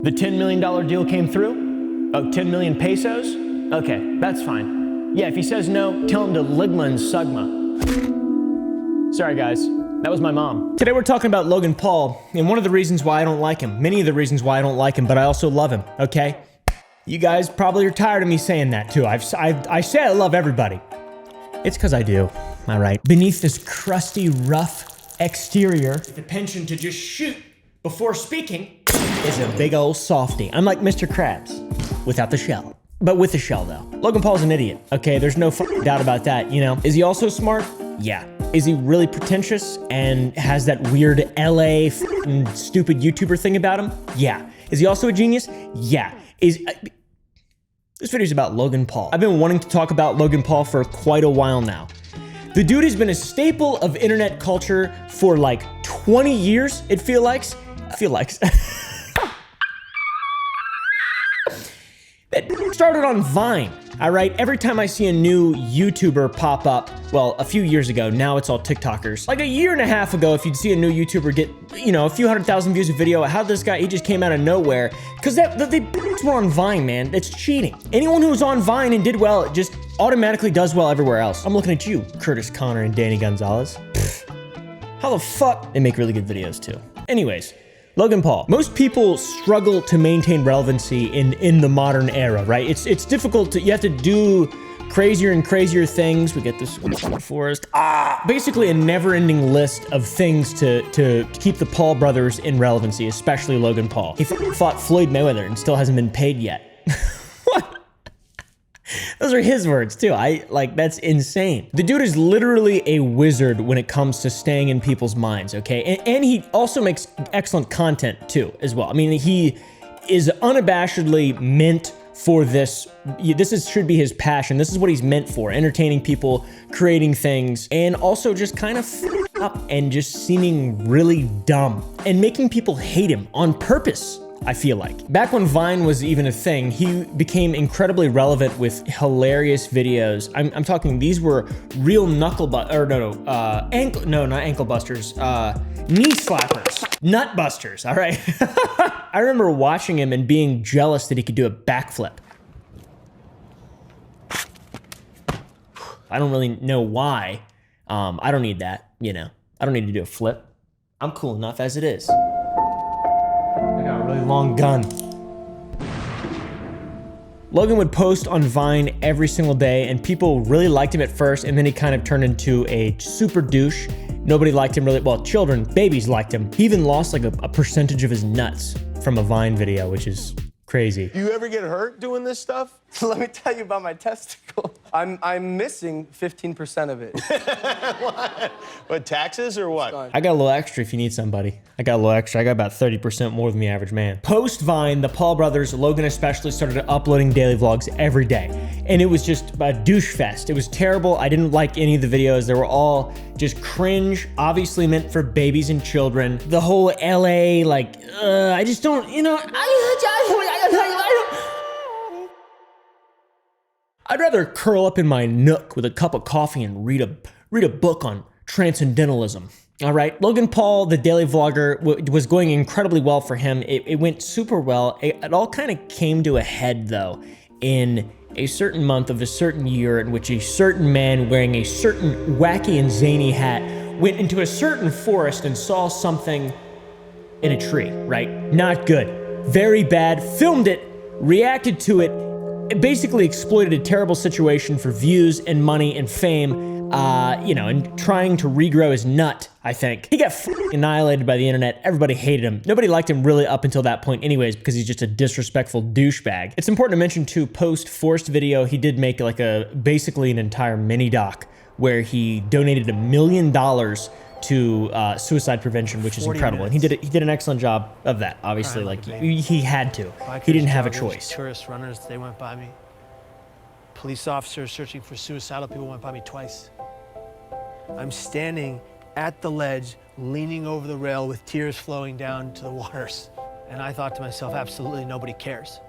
The $10 million deal came through? Oh, 10 million pesos? Okay, that's fine. Yeah, if he says no, tell him to Ligma and Sugma. Sorry guys, that was my mom. Today we're talking about Logan Paul, and one of the reasons why I don't like him, many of the reasons why I don't like him, but I also love him, okay? You guys probably are tired of me saying that too. I say I love everybody. It's because I do, all right? Beneath this crusty, rough exterior, the penchant to just shoot before speaking is a big old softy. I'm like Mr. Krabs, without the shell. But with the shell though. Logan Paul's an idiot, okay? There's no fucking doubt about that, you know? Is he also smart? Yeah. Is he really pretentious and has that weird LA stupid YouTuber thing about him? Yeah. Is he also a genius? Yeah. This video's about Logan Paul. I've been wanting to talk about Logan Paul for quite a while now. The dude has been a staple of internet culture for like 20 years, it feels like. It started on Vine, all right? Every time I see a new YouTuber pop up, well, a few years ago, now it's all TikTokers. Like a year and a half ago, if you'd see a new YouTuber get, you know, a few 100,000 views a video, how this guy, he just came out of nowhere. Because they were on Vine, man. That's cheating. Anyone who was on Vine and did well, it just automatically does well everywhere else. I'm looking at you, Curtis Connor and Danny Gonzalez. How the fuck? They make really good videos too. Anyways. Logan Paul. Most people struggle to maintain relevancy in the modern era, right? It's difficult to, you have to do crazier and crazier things. We get this forest. Basically a never-ending list of things to keep the Paul brothers in relevancy, especially Logan Paul. He fought Floyd Mayweather and still hasn't been paid yet. What? Those are his words too. That's insane. The dude is literally a wizard when it comes to staying in people's minds, okay? And he also makes excellent content too, as well. I mean, he is unabashedly meant for this. Should be his passion. This is what he's meant for, entertaining people, creating things, and also just kind of up and just seeming really dumb and making people hate him on purpose. I feel like. Back when Vine was even a thing, he became incredibly relevant with hilarious videos. I'm talking, these were real not ankle busters, knee slappers, nut busters, all right? I remember watching him and being jealous that he could do a backflip. I don't really know why. I don't need that, you know. I don't need to do a flip. I'm cool enough as it is. I got a really long gun. Logan would post on Vine every single day and people really liked him at first, and then he kind of turned into a super douche. Nobody liked him really, well, children, babies liked him. He even lost like a percentage of his nuts from a Vine video, which is crazy. You ever get hurt doing this stuff? Let me tell you about my testicle. I'm missing 15% of it. What, taxes or what? I got a little extra if you need somebody. I got a little extra. I got about 30% more than the average man. Post Vine, the Paul brothers, Logan especially, started uploading daily vlogs every day. And it was just a douche fest. It was terrible. I didn't like any of the videos. They were all just cringe, obviously meant for babies and children. The whole LA, I just don't, you know, I'd rather curl up in my nook with a cup of coffee and read a book on transcendentalism. All right, Logan Paul, the daily vlogger, was going incredibly well for him. It went super well. It all kind of came to a head though in a certain month of a certain year in which a certain man wearing a certain wacky and zany hat went into a certain forest and saw something in a tree, right? Not good, very bad, filmed it, reacted to it, basically exploited a terrible situation for views and money and fame, you know, and trying to regrow his nut, I think. He got annihilated by the internet. Everybody hated him. Nobody liked him really up until that point anyways, because he's just a disrespectful douchebag. It's important to mention too, post-Forced video, he did make like basically an entire mini doc where he donated $1 million to suicide prevention, which is incredible. And he did an excellent job of that. Obviously, like he had to. He didn't have a choice. Tourist runners, they went by me. Police officers searching for suicidal people went by me twice. I'm standing at the ledge, leaning over the rail with tears flowing down to the waters. And I thought to myself, absolutely nobody cares.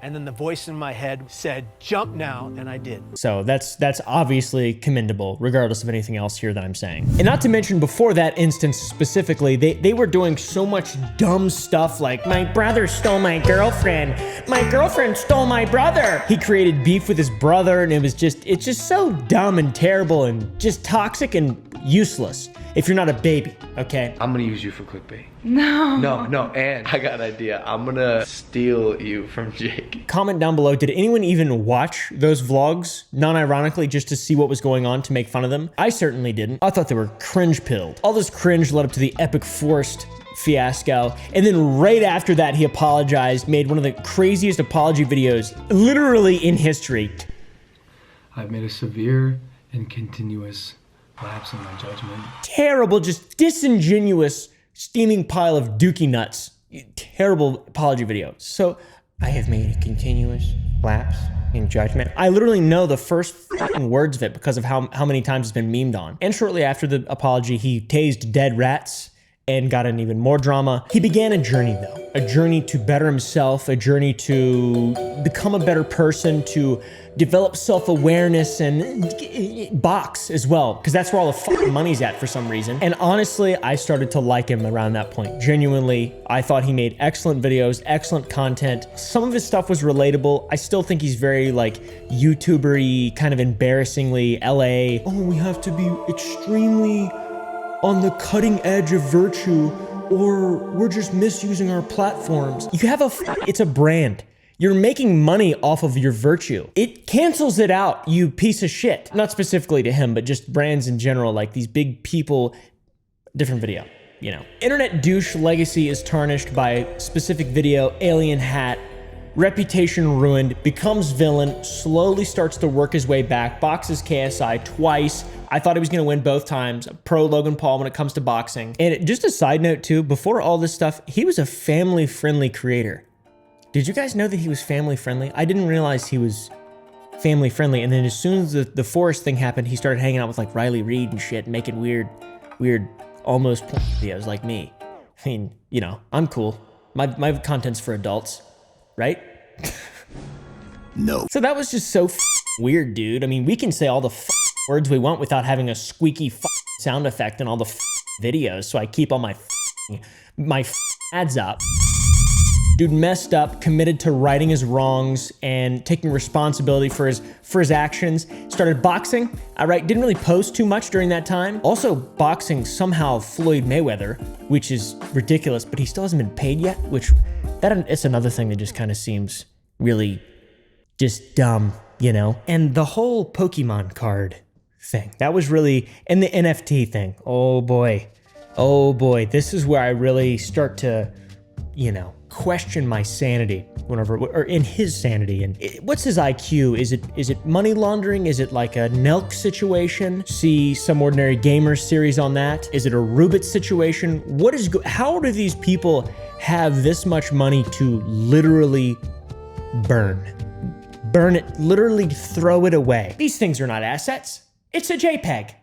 And then the voice in my head said, jump now, and I did. So that's obviously commendable, regardless of anything else here that I'm saying. And not to mention, before that instance specifically, they were doing so much dumb stuff like, my brother stole my girlfriend stole my brother. He created beef with his brother, and it's just so dumb and terrible and just toxic and useless if you're not a baby, okay? I'm gonna use you for clickbait. No, and I got an idea. I'm gonna steal you from Jake. Comment down below, did anyone even watch those vlogs, non-ironically, just to see what was going on, to make fun of them? I certainly didn't. I thought they were cringe-pilled. All this cringe led up to the epic forced fiasco, and then right after that, he apologized, made one of the craziest apology videos literally in history. I've made a severe and continuous lapse in my judgment. Terrible, just disingenuous, steaming pile of dookie nuts. Terrible apology video. So, I have made a continuous lapse in judgment. I literally know the first fucking words of it because of how many times it's been memed on. And shortly after the apology, he tased dead rats and got in even more drama. He began a journey though, a journey to better himself, a journey to become a better person, to develop self-awareness and box as well, because that's where all the fucking money's at for some reason. And honestly, I started to like him around that point. Genuinely, I thought he made excellent videos, excellent content. Some of his stuff was relatable. I still think he's very like YouTuber-y, kind of embarrassingly LA. Oh, we have to be extremely on the cutting edge of virtue, or we're just misusing our platforms. You have it's a brand. You're making money off of your virtue. It cancels it out, you piece of shit. Not specifically to him, but just brands in general, like these big people. Different video, you know. Internet douche legacy is tarnished by specific video, alien hat, reputation ruined, becomes villain, slowly starts to work his way back, boxes KSI twice. I thought he was gonna win both times. Pro Logan Paul when it comes to boxing. And just a side note too, before all this stuff, he was a family-friendly creator. Did you guys know that he was family-friendly? I didn't realize he was family-friendly. And then as soon as the Forrest thing happened, he started hanging out with like Riley Reid and shit, making weird, almost porn videos like me. I mean, you know, I'm cool. My content's for adults, right? No. So that was just so weird, dude. I mean, we can say all the words we want without having a squeaky sound effect in all the videos, so I keep all my ads up. Dude messed up, committed to righting his wrongs and taking responsibility for his actions. Started boxing. Didn't really post too much during that time. Also boxing somehow Floyd Mayweather, which is ridiculous, but he still hasn't been paid yet, which it's another thing that just kind of seems really just dumb, you know? And the whole Pokemon card thing, that was really, and the NFT thing, oh boy, this is where I really start to, you know, question my sanity or in his sanity. And what's his IQ? Is it money laundering? Is it like a Nelk situation? See Some Ordinary Gamers series on that. Is it a Rubit situation? How do these people have this much money to literally burn it, literally throw it away? These things are not assets. It's a JPEG.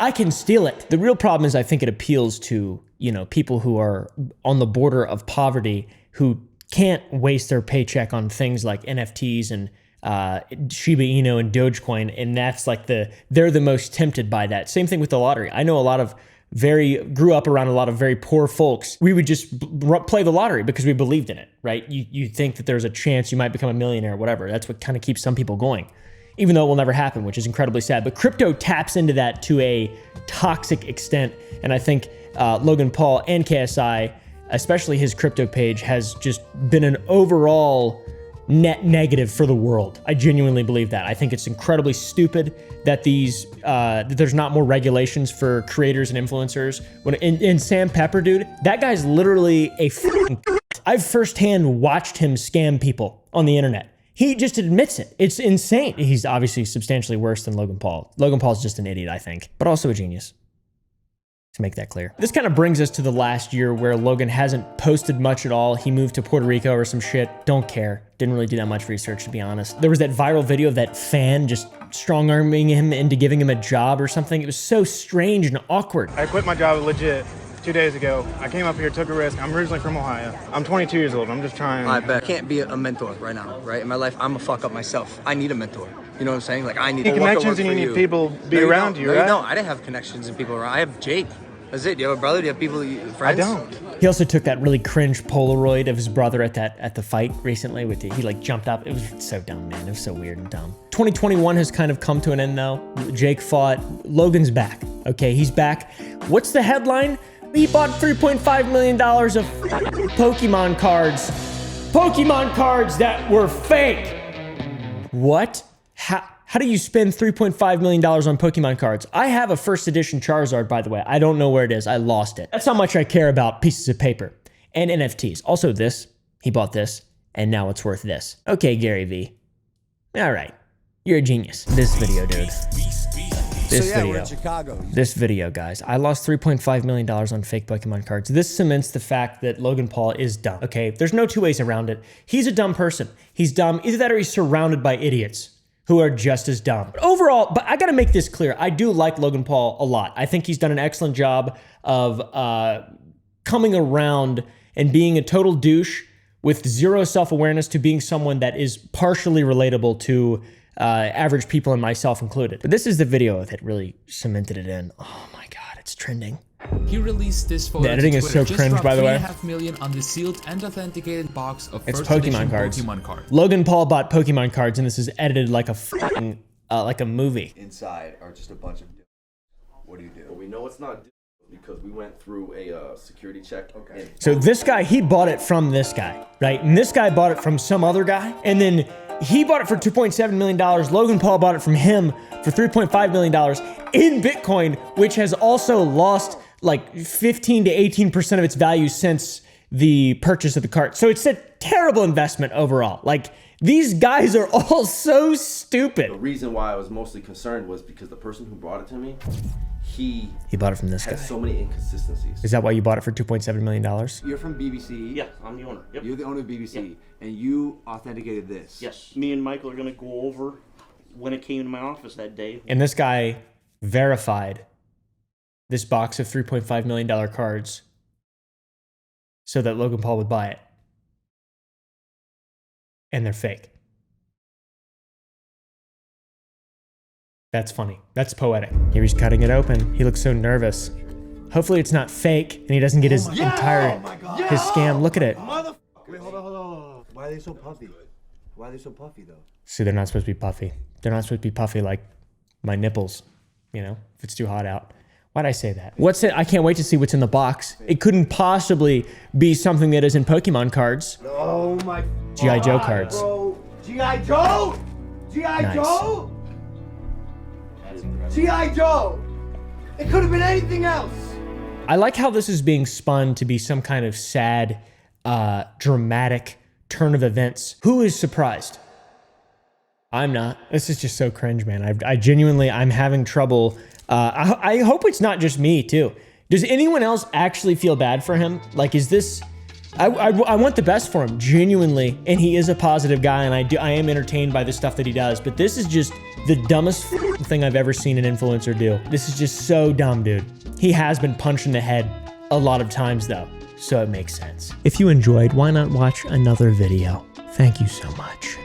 I can steal it. The real problem is I think it appeals to, you know, people who are on the border of poverty, who can't waste their paycheck on things like NFTs and Shiba Inu and Dogecoin, and that's like they're the most tempted by that. Same thing with the lottery. I know a lot of grew up around a lot of very poor folks. We would just play the lottery because we believed in it, right? You think that there's a chance you might become a millionaire or whatever. That's what kind of keeps some people going, even though it will never happen, which is incredibly sad. But crypto taps into that to a toxic extent, and I think Logan Paul and KSI, especially his crypto page, has just been an overall net negative for the world. I genuinely believe that. I think it's incredibly stupid that there's not more regulations for creators and influencers. And Sam Pepper, dude, that guy's literally a I've firsthand watched him scam people on the internet. He just admits it. It's insane. He's obviously substantially worse than Logan Paul. Logan Paul's just an idiot, I think, but also a genius, to make that clear. This kind of brings us to the last year where Logan hasn't posted much at all. He moved to Puerto Rico or some shit. Don't care. Didn't really do that much research, to be honest. There was that viral video of that fan just strong-arming him into giving him a job or something. It was so strange and awkward. I quit my job legit. 2 days ago. I came up here, took a risk. I'm originally from Ohio. I'm 22 years old. I'm just trying. I bet. I can't be a mentor right now, right? In my life, I'm a fuck up myself. I need a mentor. You know what I'm saying? Like, I need connections and you need people be around you, right? No, I didn't have connections and people around. I have Jake. That's it. Do you have a brother? Do you have people, friends? I don't. He also took that really cringe Polaroid of his brother at the fight recently with he like jumped up. It was so dumb, man. It was so weird and dumb. 2021 has kind of come to an end though. Jake fought. Logan's back. Okay, he's back. What's the headline? He bought $3.5 million of Pokemon cards. Pokemon cards that were fake. What? How do you spend $3.5 million on Pokemon cards? I have a first edition Charizard, by the way. I don't know where it is. I lost it. That's how much I care about pieces of paper and NFTs. Also this, he bought this, and now it's worth this. Okay, Gary V. All right, you're a genius. This video, dude. We're in Chicago. This video, guys. I lost $3.5 million on fake Pokemon cards. This cements the fact that Logan Paul is dumb, okay? There's no two ways around it. He's a dumb person. He's dumb. Either that or he's surrounded by idiots who are just as dumb. But overall, I gotta make this clear. I do like Logan Paul a lot. I think he's done an excellent job of coming around and being a total douche with zero self-awareness to being someone that is partially relatable to average people and myself included. But this is the video that really cemented it in. Oh my God, it's trending. He released this photo. The editing is so cringe, by the way. 3.5 million on the sealed and authenticated box of It's first Pokemon edition cards. Pokemon card. Logan Paul bought Pokemon cards, and this is edited like a fucking, like a movie. Inside are just a bunch of. What do you do? Well, we know it's not because we went through a security check. Okay. So this guy, he bought it from this guy, right? And this guy bought it from some other guy, and then he bought it for $2.7 million. Logan Paul bought it from him for $3.5 million in Bitcoin, which has also lost like 15 to 18% of its value since the purchase of the cart. So it's a terrible investment overall. Like, these guys are all so stupid. The reason why I was mostly concerned was because the person who brought it to me, he bought it from this guy. had so many inconsistencies. Is that why you bought it for $2.7 million? You're from BBC. Yeah, I'm the owner. Yep. You're the owner of BBC, Yep. and you authenticated this. Yes. Me and Michael are going to go over when it came to my office that day. And this guy verified this box of $3.5 million cards so that Logan Paul would buy it. And they're fake. That's funny. That's poetic. Here he's cutting it open. He looks so nervous. Hopefully it's not fake and he doesn't get his entire his scam. Look at it. Wait, hold on. Why are they so puffy? Why are they so puffy though? See, they're not supposed to be puffy. They're not supposed to be puffy like my nipples, you know, if it's too hot out. Why'd I say that? What's it? I can't wait to see what's in the box. It couldn't possibly be something that is in Pokemon cards. Oh my G.I. Joe cards. G.I. Joe! G.I. Nice. Joe! G.I. Joe! It could have been anything else! I like how this is being spun to be some kind of sad, dramatic turn of events. Who is surprised? I'm not. This is just so cringe, man. I genuinely, I'm having trouble. I hope it's not just me too. Does anyone else actually feel bad for him? Like, is this, I want the best for him, genuinely. And he is a positive guy, and I am entertained by the stuff that he does. But this is just the dumbest thing I've ever seen an influencer do. This is just so dumb, dude. He has been punched in the head a lot of times though, so it makes sense. If you enjoyed, why not watch another video? Thank you so much.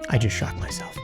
I just shocked myself.